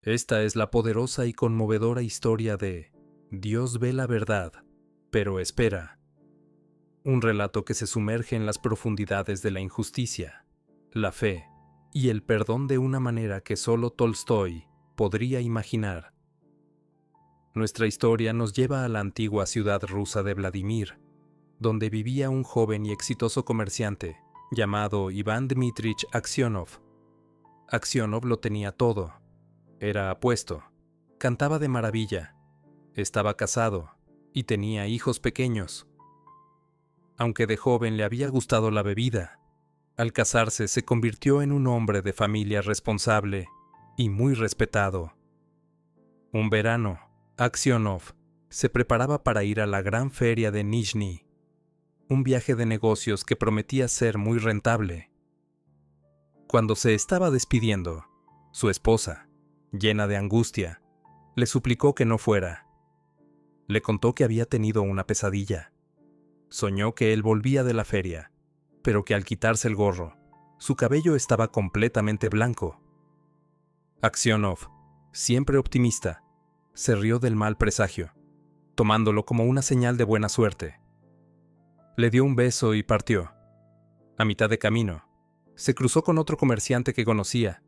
Esta es la poderosa y conmovedora historia de Dios ve la verdad, pero espera. Un relato que se sumerge en las profundidades de la injusticia, la fe y el perdón de una manera que solo Tolstói podría imaginar. Nuestra historia nos lleva a la antigua ciudad rusa de Vladimir, donde vivía un joven y exitoso comerciante llamado Iván Dmitrich Aksionov. Aksionov lo tenía todo. Era apuesto, cantaba de maravilla, estaba casado y tenía hijos pequeños. Aunque de joven le había gustado la bebida, al casarse se convirtió en un hombre de familia responsable y muy respetado. Un verano, Aksionov se preparaba para ir a la gran feria de Nizhny, un viaje de negocios que prometía ser muy rentable. Cuando se estaba despidiendo, su esposa, llena de angustia, le suplicó que no fuera. Le contó que había tenido una pesadilla. Soñó que él volvía de la feria, pero que al quitarse el gorro, su cabello estaba completamente blanco. Aksionov, siempre optimista, se rió del mal presagio, tomándolo como una señal de buena suerte. Le dio un beso y partió. A mitad de camino, se cruzó con otro comerciante que conocía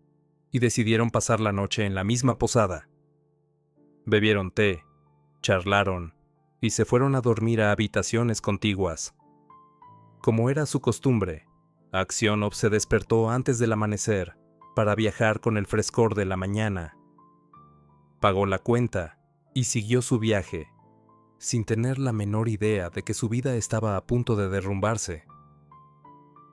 y decidieron pasar la noche en la misma posada. Bebieron té, charlaron y se fueron a dormir a habitaciones contiguas. Como era su costumbre, Aksionov se despertó antes del amanecer para viajar con el frescor de la mañana. Pagó la cuenta y siguió su viaje, sin tener la menor idea de que su vida estaba a punto de derrumbarse.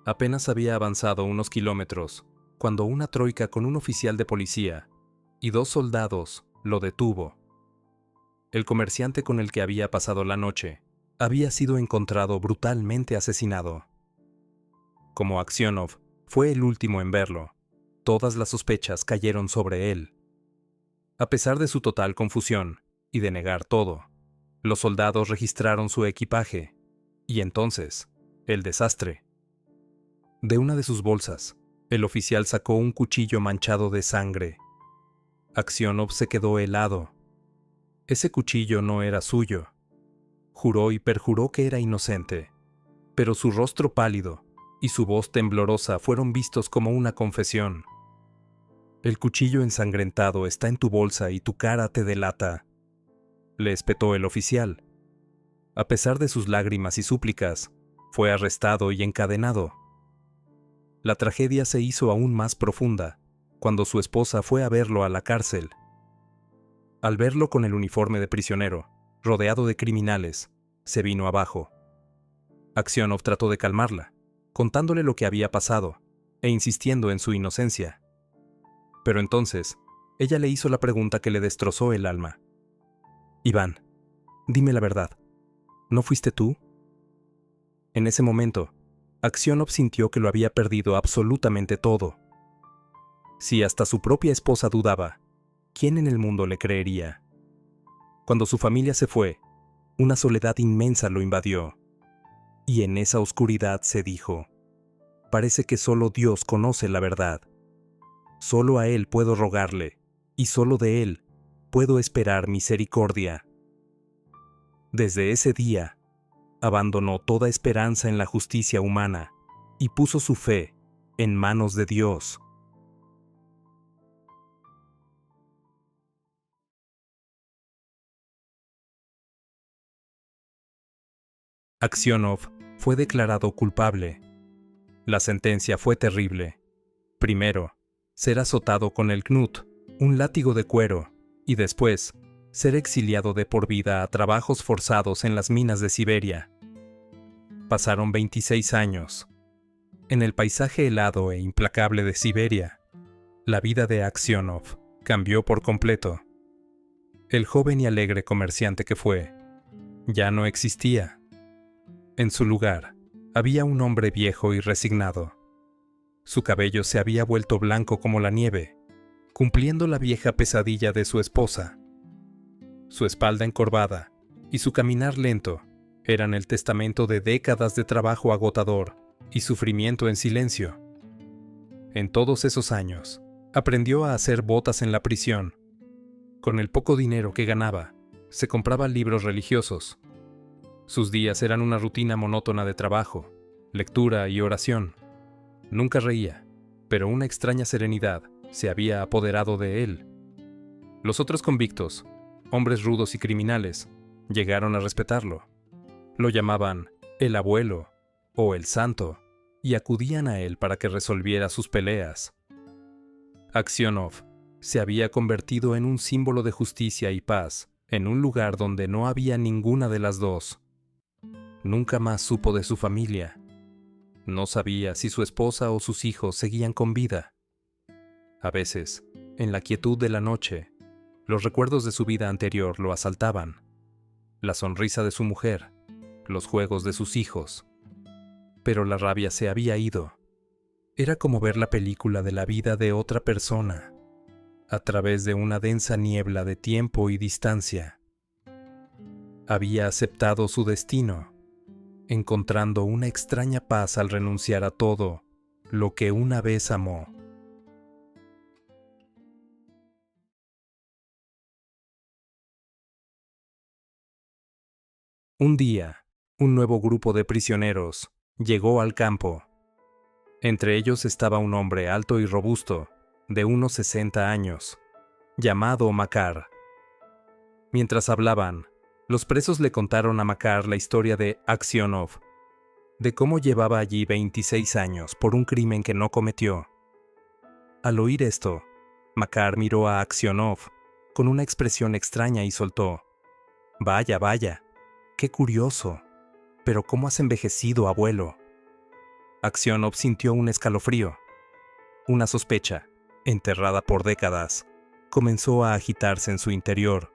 Apenas había avanzado unos kilómetros cuando una troika con un oficial de policía y 2 soldados lo detuvo. El comerciante con el que había pasado la noche había sido encontrado brutalmente asesinado. Como Aksionov fue el último en verlo, todas las sospechas cayeron sobre él. A pesar de su total confusión y de negar todo, los soldados registraron su equipaje y entonces, el desastre. De una de sus bolsas, el oficial sacó un cuchillo manchado de sangre. Aksionov se quedó helado. Ese cuchillo no era suyo. Juró y perjuró que era inocente, pero su rostro pálido y su voz temblorosa fueron vistos como una confesión. El cuchillo ensangrentado está en tu bolsa y tu cara te delata, le espetó el oficial. A pesar de sus lágrimas y súplicas, fue arrestado y encadenado. La tragedia se hizo aún más profunda cuando su esposa fue a verlo a la cárcel. Al verlo con el uniforme de prisionero, rodeado de criminales, se vino abajo. Aksionov trató de calmarla, contándole lo que había pasado e insistiendo en su inocencia. Pero entonces, ella le hizo la pregunta que le destrozó el alma. Iván, dime la verdad, ¿no fuiste tú? En ese momento, Aksionov sintió que lo había perdido absolutamente todo. Si hasta su propia esposa dudaba, ¿quién en el mundo le creería? Cuando su familia se fue, una soledad inmensa lo invadió. Y en esa oscuridad se dijo, parece que solo Dios conoce la verdad. Solo a Él puedo rogarle, y solo de Él puedo esperar misericordia. Desde ese día, abandonó toda esperanza en la justicia humana y puso su fe en manos de Dios. Aksionov fue declarado culpable. La sentencia fue terrible. Primero, ser azotado con el knut, un látigo de cuero, y después, ser exiliado de por vida a trabajos forzados en las minas de Siberia. Pasaron 26 años. En el paisaje helado e implacable de Siberia, la vida de Aksionov cambió por completo. El joven y alegre comerciante que fue, ya no existía. En su lugar, había un hombre viejo y resignado. Su cabello se había vuelto blanco como la nieve, cumpliendo la vieja pesadilla de su esposa. Su espalda encorvada y su caminar lento eran el testamento de décadas de trabajo agotador y sufrimiento en silencio. En todos esos años, aprendió a hacer botas en la prisión Con el poco dinero que ganaba, se compraba libros religiosos. Sus días eran una rutina monótona de trabajo, lectura y oración. Nunca reía, pero una extraña serenidad se había apoderado de él. Los otros convictos, hombres rudos y criminales, llegaron a respetarlo. Lo llamaban el abuelo o el santo y acudían a él para que resolviera sus peleas. Aksionov se había convertido en un símbolo de justicia y paz en un lugar donde no había ninguna de las dos. Nunca más supo de su familia. No sabía si su esposa o sus hijos seguían con vida. A veces, en la quietud de la noche, los recuerdos de su vida anterior lo asaltaban. La sonrisa de su mujer, los juegos de sus hijos. Pero la rabia se había ido. Era como ver la película de la vida de otra persona, a través de una densa niebla de tiempo y distancia. Había aceptado su destino, encontrando una extraña paz al renunciar a todo lo que una vez amó. Un día, un nuevo grupo de prisioneros llegó al campo. Entre ellos estaba un hombre alto y robusto, de unos 60 años, llamado Makar. Mientras hablaban, los presos le contaron a Makar la historia de Aksionov, de cómo llevaba allí 26 años por un crimen que no cometió. Al oír esto, Makar miró a Aksionov con una expresión extraña y soltó: «Vaya, vaya, qué curioso, pero ¿cómo has envejecido, abuelo?» Aksionov sintió un escalofrío. Una sospecha, enterrada por décadas, comenzó a agitarse en su interior.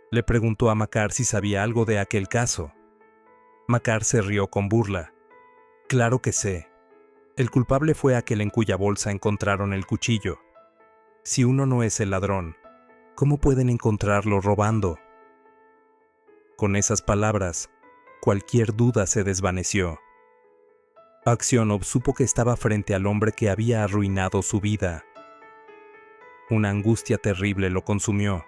Le preguntó a Makar si sabía algo de aquel caso. Makar se rió con burla. «Claro que sé. El culpable fue aquel en cuya bolsa encontraron el cuchillo. Si uno no es el ladrón, ¿cómo pueden encontrarlo robando?» Con esas palabras, cualquier duda se desvaneció. Aksionov supo que estaba frente al hombre que había arruinado su vida. Una angustia terrible lo consumió.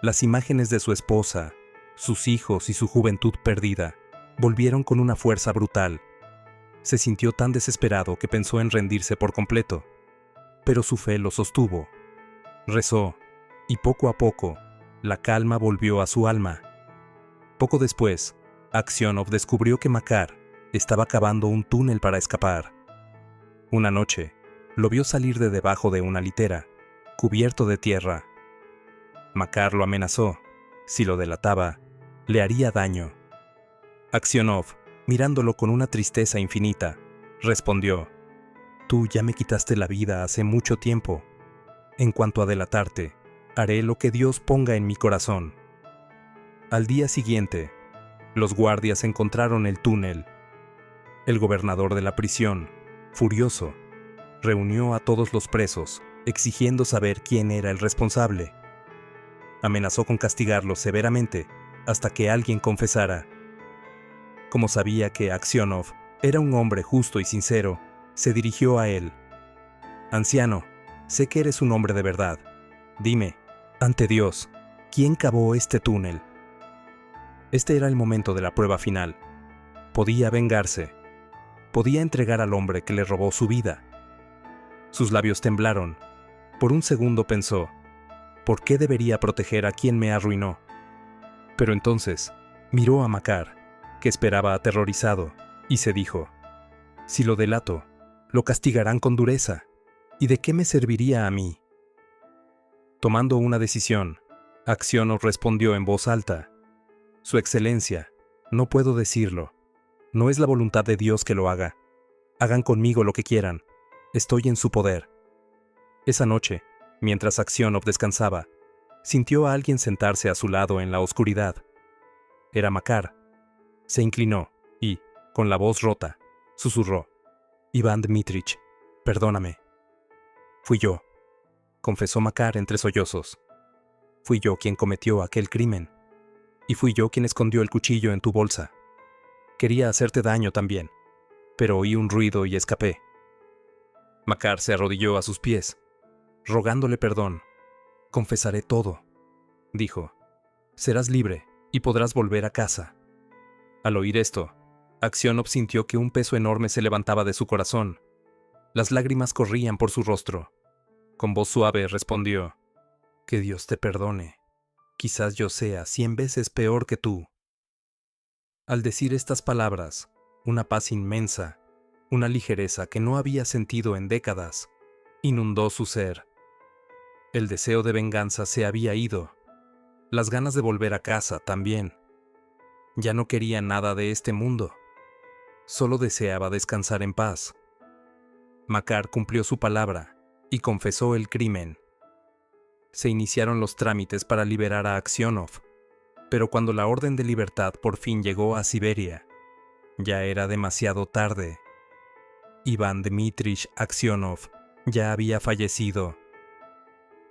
Las imágenes de su esposa, sus hijos y su juventud perdida volvieron con una fuerza brutal. Se sintió tan desesperado que pensó en rendirse por completo, pero su fe lo sostuvo. Rezó, y poco a poco, la calma volvió a su alma. Poco después, Aksionov descubrió que Makar estaba cavando un túnel para escapar. Una noche, lo vio salir de debajo de una litera, cubierto de tierra. Makar lo amenazó. Si lo delataba, le haría daño. Aksionov, mirándolo con una tristeza infinita, respondió: «Tú ya me quitaste la vida hace mucho tiempo. En cuanto a delatarte, haré lo que Dios ponga en mi corazón». Al día siguiente, los guardias encontraron el túnel. El gobernador de la prisión, furioso, reunió a todos los presos, exigiendo saber quién era el responsable. Amenazó con castigarlos severamente hasta que alguien confesara. Como sabía que Aksionov era un hombre justo y sincero, se dirigió a él. «Anciano, sé que eres un hombre de verdad. Dime, ante Dios, ¿quién cavó este túnel?» Este era el momento de la prueba final. Podía vengarse. Podía entregar al hombre que le robó su vida. Sus labios temblaron. Por un segundo pensó: ¿por qué debería proteger a quien me arruinó? Pero entonces miró a Makar, que esperaba aterrorizado, y se dijo: «Si lo delato, lo castigarán con dureza. ¿Y de qué me serviría a mí?» Tomando una decisión, Aksionov respondió en voz alta: «Su Excelencia, no puedo decirlo. No es la voluntad de Dios que lo haga. Hagan conmigo lo que quieran. Estoy en su poder». Esa noche, mientras Aksionov descansaba, sintió a alguien sentarse a su lado en la oscuridad. Era Makar. Se inclinó y, con la voz rota, susurró: «Iván Dmitrich, perdóname». «Fui yo», confesó Makar entre sollozos. «Fui yo quien cometió aquel crimen. Y fui yo quien escondió el cuchillo en tu bolsa. Quería hacerte daño también, pero oí un ruido y escapé». Makar se arrodilló a sus pies, rogándole perdón. Confesaré todo, dijo. Serás libre y podrás volver a casa. Al oír esto, Aksionov sintió que un peso enorme se levantaba de su corazón. Las lágrimas corrían por su rostro. Con voz suave respondió: Que Dios te perdone. Quizás yo sea 100 veces peor que tú. Al decir estas palabras, una paz inmensa, una ligereza que no había sentido en décadas, inundó su ser. El deseo de venganza se había ido. Las ganas de volver a casa también. Ya no quería nada de este mundo. Solo deseaba descansar en paz. Makar cumplió su palabra y confesó el crimen. Se iniciaron los trámites para liberar a Aksionov, pero cuando la orden de libertad por fin llegó a Siberia, ya era demasiado tarde. Iván Dmitrich Aksionov ya había fallecido.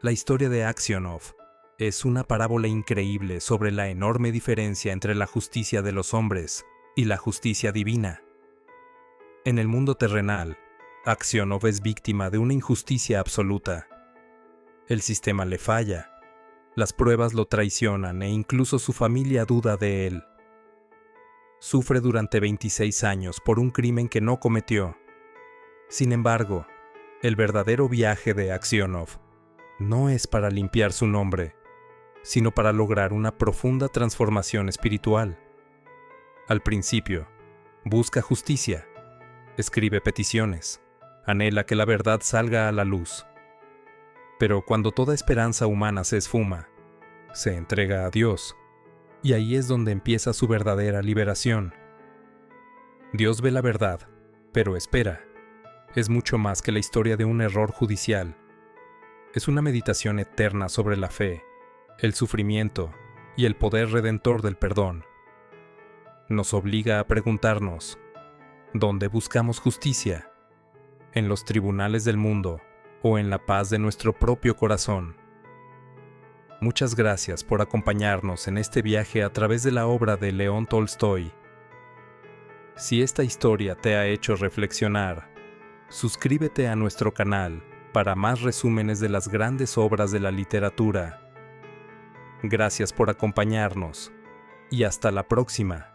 La historia de Aksionov es una parábola increíble sobre la enorme diferencia entre la justicia de los hombres y la justicia divina. En el mundo terrenal, Aksionov es víctima de una injusticia absoluta. El sistema le falla, las pruebas lo traicionan e incluso su familia duda de él. Sufre durante 26 años por un crimen que no cometió. Sin embargo, el verdadero viaje de Aksionov no es para limpiar su nombre, sino para lograr una profunda transformación espiritual. Al principio, busca justicia, escribe peticiones, anhela que la verdad salga a la luz. Pero cuando toda esperanza humana se esfuma, se entrega a Dios, y ahí es donde empieza su verdadera liberación. Dios ve la verdad, pero espera. Es mucho más que la historia de un error judicial. Es una meditación eterna sobre la fe, el sufrimiento y el poder redentor del perdón. Nos obliga a preguntarnos: ¿dónde buscamos justicia? ¿En los tribunales del mundo o en la paz de nuestro propio corazón? Muchas gracias por acompañarnos en este viaje a través de la obra de León Tolstói. Si esta historia te ha hecho reflexionar, suscríbete a nuestro canal para más resúmenes de las grandes obras de la literatura. Gracias por acompañarnos y hasta la próxima.